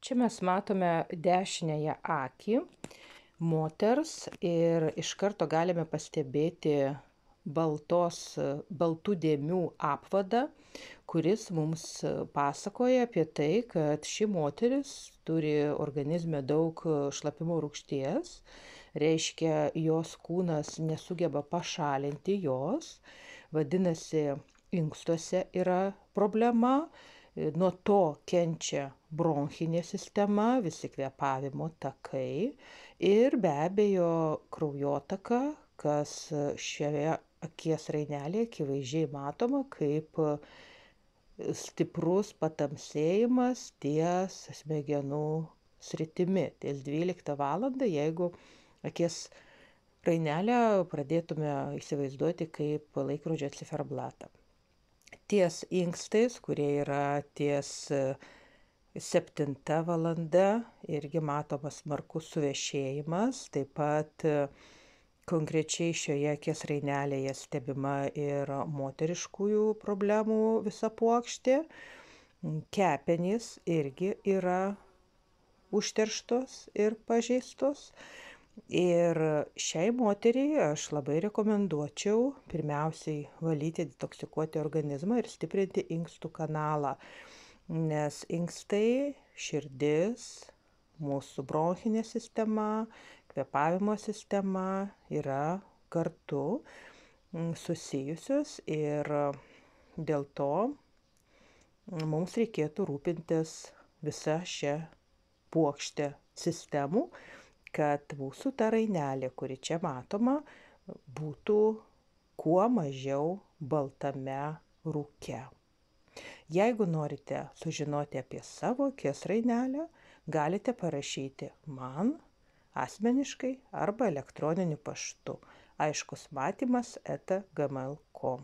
Čia mes matome dešiniąją akį moters ir iš karto galime pastebėti baltų dėmių apvadą, kuris mums pasakoja apie tai, kad ši moteris turi organizme daug šlapimo rūgšties, reiškia, jos kūnas nesugeba pašalinti jos, vadinasi, inkstuose yra problema. Nuo to kenčia bronchinė sistema, visi kvėpavimo takai ir be abejo kraujotaka, kas šioje akies rainelėje akivaizdžiai matoma kaip stiprus patamsėjimas ties smegenų sritimi. Ties 12 valandą, jeigu akies rainelę pradėtume įsivaizduoti kaip laikrodžio ciferblatą. Ties inkstais, kurie yra ties 7 valanda, irgi matomas smarkus suvešėjimas, taip pat konkrečiai šioje akies rainelėje stebima ir moteriškųjų problemų visa puokštė. Kepenys irgi yra užterštos ir pažeistos. Ir šiai moteriai aš labai rekomenduočiau pirmiausiai valyti, detoksikuoti organizmą ir stiprinti inkstų kanalą, nes inkstai, širdis, mūsų bronchinė sistema, kvėpavimo sistema yra kartu susijusios ir dėl to mums reikėtų rūpintis visa šia puokšte sistemų, kad mūsų ta rainelė, kuri čia matoma, būtų kuo mažiau baltame rūke. Jeigu norite sužinoti apie savo akies rainelę, galite parašyti man asmeniškai arba elektroniniu paštu aiškusmatymas@gmail.com.